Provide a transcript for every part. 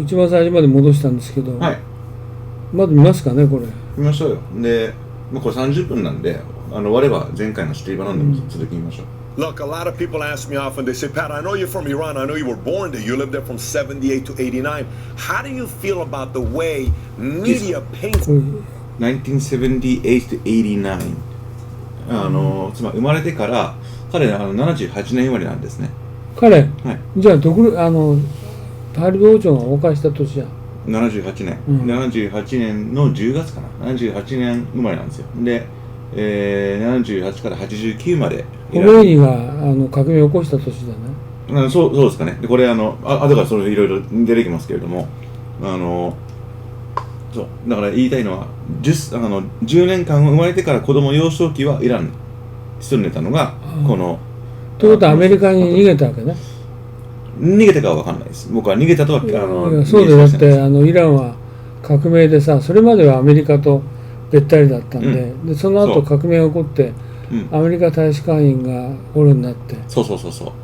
一番最初まで戻したんですけど、はい、まだ見ますかね、これ。見ましょうよ。で、これ30分なんで、終われば前回のシティバナンでも続き見ましょう。Look, a lot of people ask me often, they say, Pat, I know you're from Iran, I know you were born there, you lived there from 78 to 89. How do you feel about the way media paints? 1978 to 89。つまり生まれてから、彼78年生まれなんですね。彼、はい、じゃあパリ王朝が崩壊した年じゃん。78年、78年の10月かな。78年生まれなんですよ。で、78から89まで。ホメイニが革命を起こした年だね。そうですかね。でこれ後からそれいろいろ出てきますけれども、そうだから言いたいのは 10年間生まれてから子供幼少期はイランに住んでたのがこの。ということはアメリカに逃げたわけね。逃げたかは分かんないです。僕は逃げたとはそうで、だってイランは革命でさ、それまではアメリカとべったりだったんで、でその後革命が起こって、アメリカ大使館員が捕虜になって、そう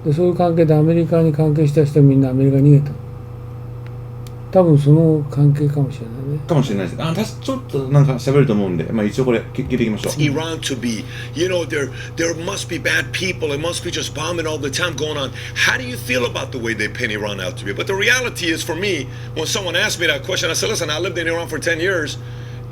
でそういう関係でアメリカに関係した人みんなアメリカに逃げた。多分その関係かもしれないね。かもしれないです。私ちょっとなんか喋ると思うんで、一応これ聞いていきましょう。Iran to be, you know, there must be bad people. It must be just bombing all the time going on. How do you feel about the way they paint Iran out to be? But the reality is, for me, when someone asked me that question, I said, listen, I lived in Iran for 10 years.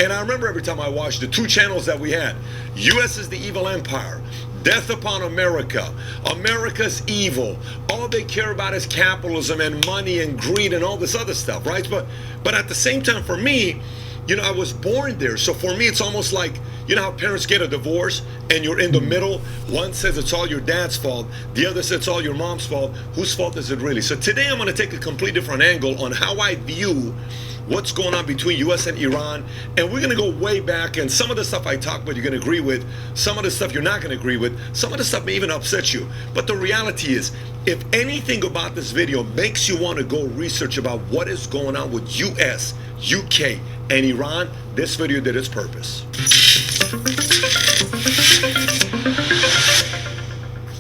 And I remember every time I watched the two channels that we had. U.S. is the evil empire. Death upon America. America's evil. All they care about is capitalism and money and greed and all this other stuff, right? But at the same time, for me, you know, I was born there. So for me, it's almost like, you know how parents get a divorce and you're in the middle? One says it's all your dad's fault. The other says it's all your mom's fault. Whose fault is it really? So today I'm going to take a completely different angle on how I view what's going on between U.S. and Iran, and we're going to go way back, and some of the stuff I talk about you're going to agree with, some of the stuff you're not going to agree with, some of the stuff may even upset you. But the reality is, if anything about this video makes you want to go research about what is going on with U.S., UK, and Iran, this video did its purpose.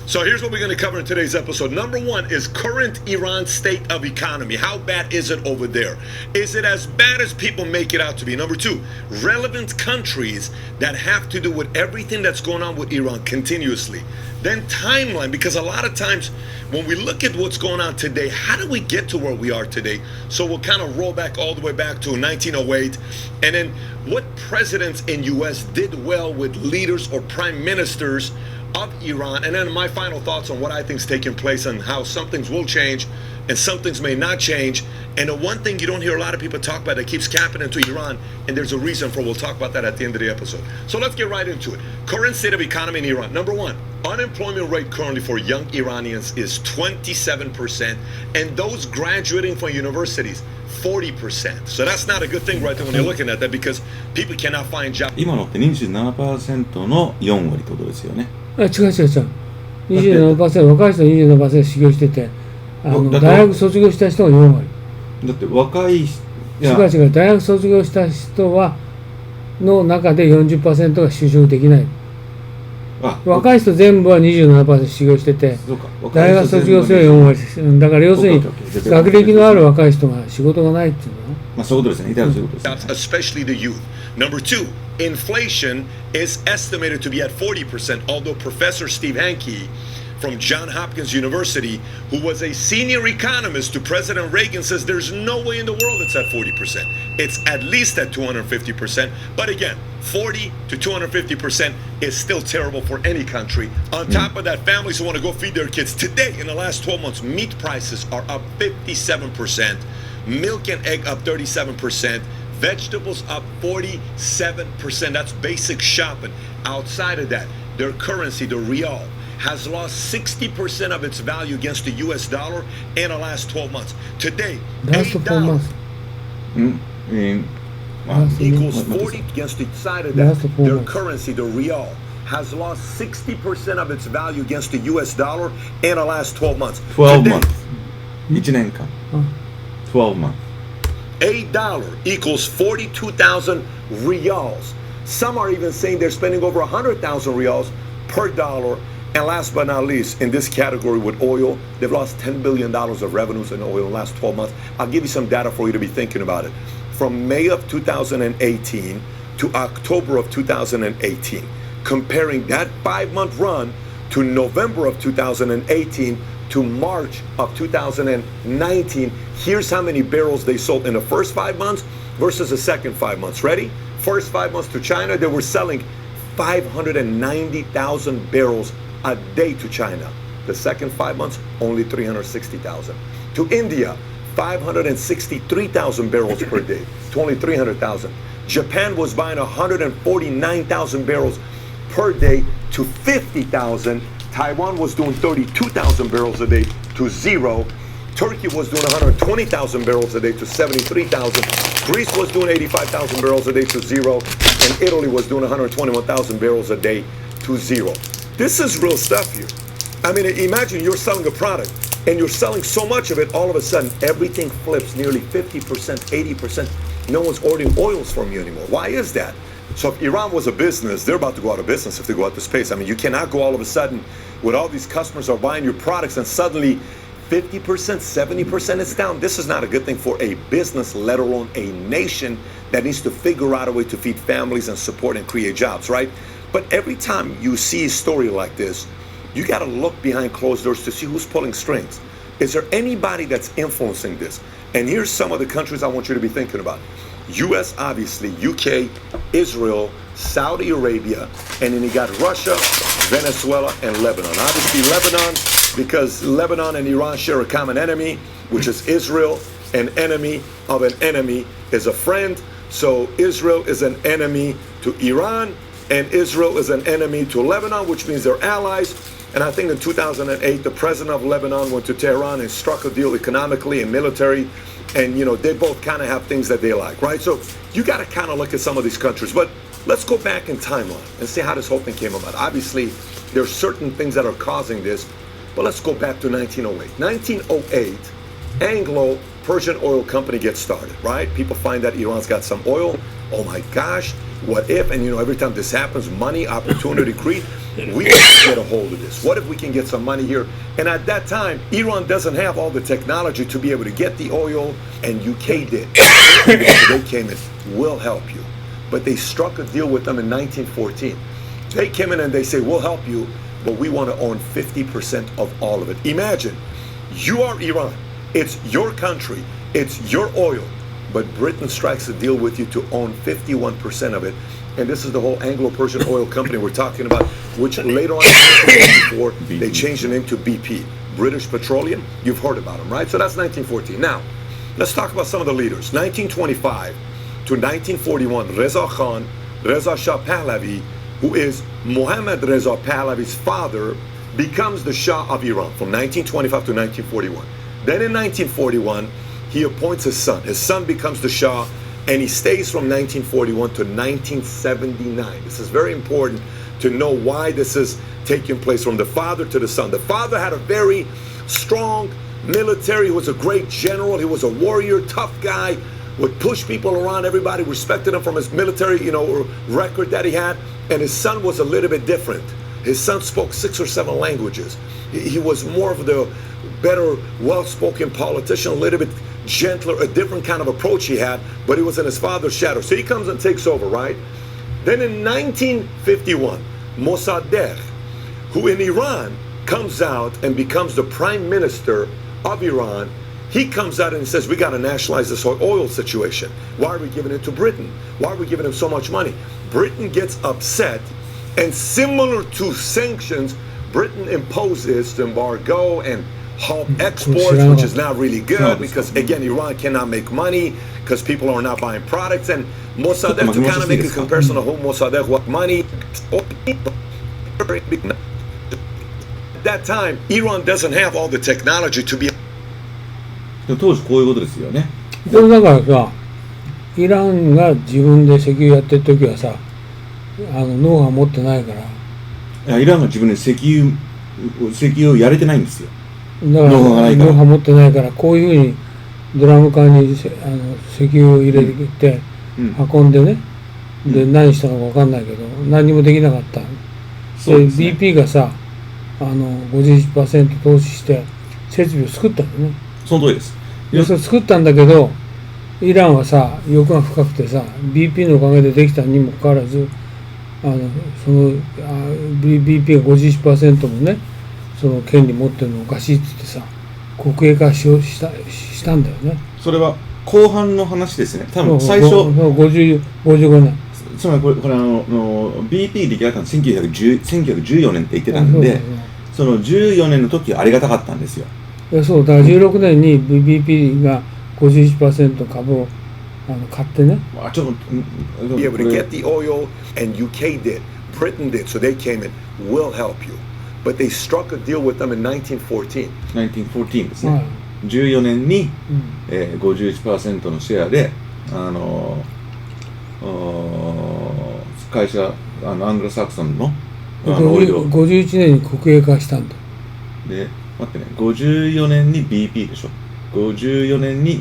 So here's what we're going to cover in today's episode. Number one is current Iran state of economy. How bad is it over there? Is it as bad as people make it out to be? Number two, relevant countries that have to do with everything that's going on with Iran continuously. Then timeline, because a lot of times when we look at what's going on today, how do we get to where we are today? So we'll kind of roll back all the way back to 1908. And then what presidents in U.S. did well with leaders or prime ministers of Iran, and then my final thoughts on what I think is taking place and how some things will change and some things may not change. And the one thing you don't hear a lot of people talk about that keeps happening to Iran, and there's a reason for, we'll talk about that at the end of the episode. So let's get right into it. Current state of economy in Iran. Number one, unemployment rate currently for young Iranians is 27%, and those graduating from universities 40%. So that's not a good thing right there when you're looking at that, because people cannot find jobs. 今のって 27% の4割ってことですよね。違う。27%、若い人 27% 修行してて、大学卒業した人が4割。だって若い人、違う、大学卒業した人はの中で 40% が就職できない。若い人全部は 27% 修行してて、大学卒業生は4割。だから要するに学歴のある若い人が仕事がないっていうのは、まあそういうことですね。そういうことですね。Especially the youth. Number two, inflation is estimated to be at 40%, although Professor Steve Hanke from Johns Hopkins University, who was a senior economist to President Reagan, says there's no way in the world it's at 40%. It's at least at 250%. But again, 40 to 250% is still terrible for any country. On top of that, families who want to go feed their kids. Today, in the last 12 months, meat prices are up 57%, milk and egg up 37%, vegetables up 47%. That's basic shopping. Outside of that, their currency, the rial, has lost 60% of its value against the US dollar in the last 12 months. Today, $8 equals 40 against the side of that. Their currency, the rial, has lost 60% of its value against the US dollar in the last 12 months. 12 months. 1年間. 12 months. $8 equals 42,000 rials. Some are even saying they're spending over 100,000 rials per dollar. And last but not least, in this category with oil, they've lost $10 billion of revenues in oil in the last 12 months. I'll give you some data for you to be thinking about it. From May of 2018 to October of 2018, comparing that 5-month run to November of 2018 to March of 2019, here's how many barrels they sold in the first 5 months versus the second 5 months. Ready? First 5 months to China, they were selling 590,000 barrels a day to China. The second 5 months, only 360,000. To India, 563,000 barrels per day to only 300,000. Japan was buying 149,000 barrels per day to 50,000. Taiwan was doing 32,000 barrels a day to 0. Turkey was doing 120,000 barrels a day to 73,000. Greece was doing 85,000 barrels a day to 0. And Italy was doing 121,000 barrels a day to 0. This is real stuff here. I mean, imagine you're selling a product and you're selling so much of it, all of a sudden everything flips nearly 50%, 80%. No one's ordering oils from you anymore. Why is that? So if Iran was a business, they're about to go out of business if they go out to space. I mean, you cannot go all of a sudden with all these customers are buying your products and suddenly 50%, 70% is down. This is not a good thing for a business, let alone a nation that needs to figure out a way to feed families and support and create jobs, right? But every time you see a story like this, you got to look behind closed doors to see who's pulling strings. Is there anybody that's influencing this? And here's some of the countries I want you to be thinking about. US, obviously, UK, Israel, Saudi Arabia, and then you got Russia, Venezuela, and Lebanon. Obviously, Lebanon, because Lebanon and Iran share a common enemy, which is Israel. An enemy of an enemy is a friend. So Israel is an enemy to Iran, and Israel is an enemy to Lebanon, which means they're allies. And I think in 2008, the president of Lebanon went to Tehran and struck a deal economically and military. And, you know, they both kind of have things that they like, right? So you got to kind of look at some of these countries. But let's go back in timeline and see how this whole thing came about. Obviously, there's certain things that are causing this. But let's go back to 1908. 1908, Anglo-Persian Oil Company gets started, right? People find that Iran's got some oil. Oh my gosh, what if? And, you know, every time this happens, money, opportunity, greed. We can get a hold of this. What if we can get some money here? And at that time, Iran doesn't have all the technology to be able to get the oil, and UK did. So they came in, we'll help you. But they struck a deal with them in 1914. They came in and they say, we'll help you, but we want to own 50% of all of it. Imagine, you are Iran. It's your country. It's your oil. But Britain strikes a deal with you to own 51% of it. And this is the whole Anglo-Persian Oil Company we're talking about, which later on, before they changed the name to BP, British Petroleum. You've heard about them, right? So that's 1914. Now, let's talk about some of the leaders. 1925 to 1941, Reza Khan, Reza Shah Pahlavi, who is Mohammad Reza Pahlavi's father, becomes the Shah of Iran from 1925 to 1941. Then in 1941, he appoints his son. His son becomes the Shah, and he stays from 1941 to 1979. This is very important to know why this is taking place from the father to the son. The father had a very strong military. He was a great general. He was a warrior, tough guy, would push people around. Everybody respected him from his military, you know, record that he had. And his son was a little bit different. His son spoke 6 or 7 languages. He was more of the better, well-spoken politician, a little bit gentler, a different kind of approach he had, but he was in his father's shadow. So he comes and takes over, right? Then in 1951, Mossadegh, who in Iran comes out and becomes the prime minister of Iran, he comes out and says, we got to nationalize this whole oil situation. Why are we giving it to Britain? Why are we giving him so much money? Britain gets upset, and similar to sanctions, Britain imposes embargo and halt exports, which is not really good because, again, Iran cannot make money because people are not buying products. And Mossadegh, to kind of make a comparison of who Mossadegh, what money. At that time, Iran doesn't have all the technology to be. 当時こういうことですよね。でもだからさ、イランが自分で石油やってる時はさ、ノウハウ持ってないから。イランが自分で石油をやれてないんですよ。だからノウハウ持ってないから、こういうふうにドラム缶に石油を入れて運んでね、で何したのか分かんないけど、何にもできなかった。で BP がさ、51% 投資して設備を作ったんだよね。その通りです。でそれ作ったんだけど、イランはさ、欲が深くてさ、BP のおかげでできたにもかかわらず、BP が 51% もね、その権利持ってるのおかしいって言ってさ、国営化したんだよね。それは後半の話ですね。多分最初55年。つまりこれBP できたのは1914年って言ってたんで、その14年の時はありがたかったんですよ。いや、そうだから16年に BP が 51% 株を買ってね。ちょっと be able to get the oil, and UK did, Britain did, so they came in, we'll help you. But they struck a deal with them in 1914. 1914ですね。14年に、51% のシェアで会社アングロサクソンのオイルを51年に国営化したんだ。で、待ってね、54年に BP でしょ。54年に